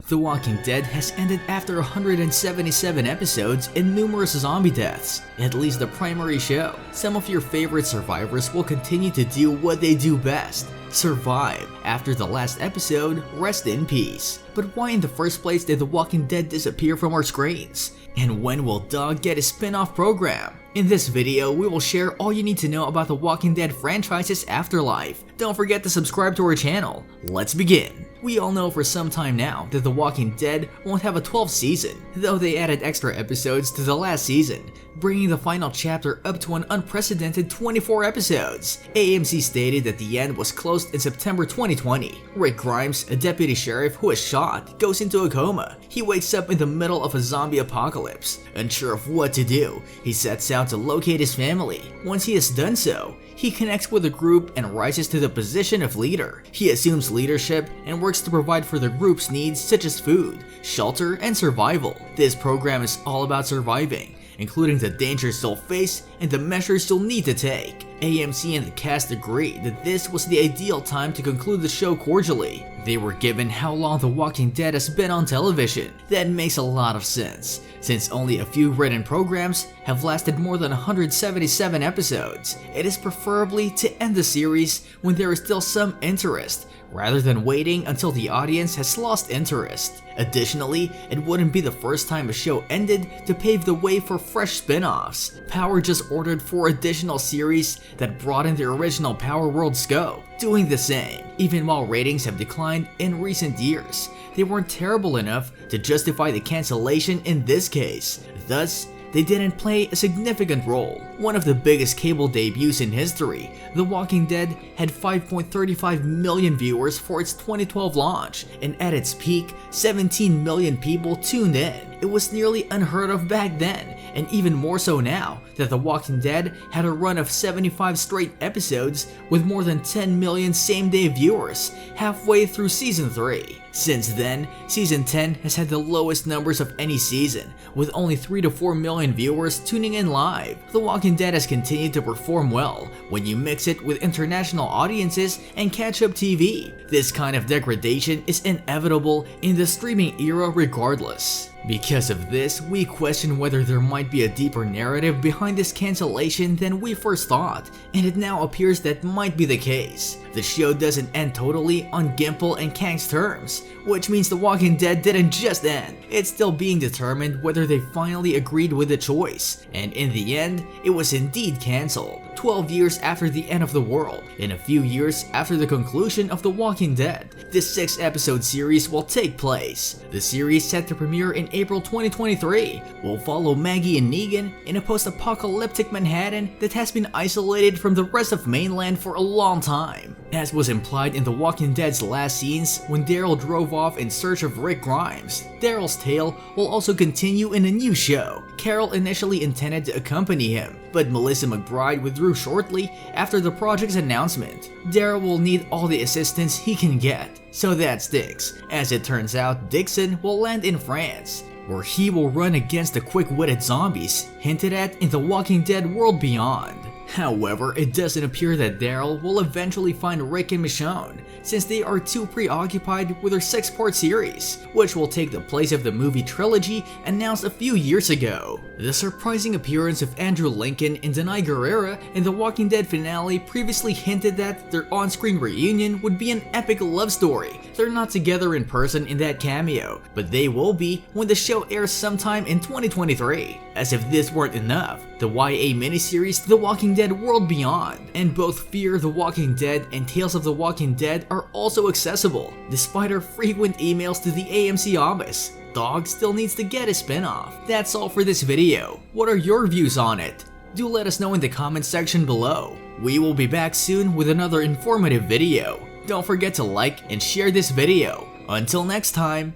The Walking Dead has ended after 177 episodes and numerous zombie deaths, at least the primary show. Some of your favorite survivors will continue to do what they do best: survive. After the last episode, rest in peace. But why in the first place did The Walking Dead disappear from our screens? And when will Doug get a spin-off program? In this video, we will share all you need to know about The Walking Dead franchise's afterlife. Don't forget to subscribe to our channel. Let's begin. We all know for some time now that The Walking Dead won't have a 12th season, though they added extra episodes to the last season, bringing the final chapter up to an unprecedented 24 episodes. AMC stated that the end was closed in September 2020. Rick Grimes, a deputy sheriff who is shot, goes into a coma. He wakes up in the middle of a zombie apocalypse. Unsure of what to do, he sets out to locate his family. Once he has done so, he connects with the group and rises to the position of leader. He assumes leadership and works to provide for the group's needs such as food, shelter, and survival. This program is all about surviving, including the dangers you'll face and the measures you'll need to take. AMC and the cast agreed that this was the ideal time to conclude the show cordially. They were given how long The Walking Dead has been on television. That makes a lot of sense, since only a few written programs have lasted more than 177 episodes. It is preferably to end the series when there is still some interest, rather than waiting until the audience has lost interest. Additionally, it wouldn't be the first time a show ended to pave the way for fresh spin-offs. Power just ordered 4 additional series that broaden the original Power World scope, doing the same. Even while ratings have declined in recent years, they weren't terrible enough to justify the cancellation in this case. Thus, they didn't play a significant role. One of the biggest cable debuts in history, The Walking Dead had 5.35 million viewers for its 2012 launch, and at its peak, 17 million people tuned in. It was nearly unheard of back then, and even more so now that The Walking Dead had a run of 75 straight episodes with more than 10 million same-day viewers halfway through Season 3. Since then, Season 10 has had the lowest numbers of any season, with only 3 to 4 million viewers tuning in live. The Walking Dead has continued to perform well when you mix it with international audiences and catch-up TV. This kind of degradation is inevitable in the streaming era regardless. Because of this, we question whether there might be a deeper narrative behind this cancellation than we first thought, and it now appears that might be the case. The show doesn't end totally on Gimple and Kang's terms, which means The Walking Dead didn't just end. It's still being determined whether they finally agreed with the choice, and in the end, it was indeed cancelled. 12 years after the end of the world, and a few years after the conclusion of The Walking Dead, this 6-episode series will take place. The series, set to premiere in April 2023, will follow Maggie and Negan in a post-apocalyptic Manhattan that has been isolated from the rest of mainland for a long time. As was implied in The Walking Dead's last scenes when Daryl drove off in search of Rick Grimes, Daryl's tale will also continue in a new show. Carol initially intended to accompany him, but Melissa McBride withdrew shortly after the project's announcement. Daryl will need all the assistance he can get, so that sticks. As it turns out, Dixon will land in France, where he will run against the quick-witted zombies hinted at in The Walking Dead World Beyond. However, it doesn't appear that Daryl will eventually find Rick and Michonne, since they are too preoccupied with their 6-part series, which will take the place of the movie trilogy announced a few years ago. The surprising appearance of Andrew Lincoln and Denai Guerrera in The Walking Dead finale previously hinted that their on-screen reunion would be an epic love story. They're not together in person in that cameo, but they will be when the show airs sometime in 2023. As if this weren't enough, the YA miniseries The Walking Dead World Beyond and both Fear the Walking Dead and Tales of the Walking Dead are also accessible. Despite our frequent emails to the AMC office, Dog still needs to get a spin-off. That's all for this video. What are your views on it? Do let us know in the comments section below. We will be back soon with another informative video. Don't forget to like and share this video. Until next time,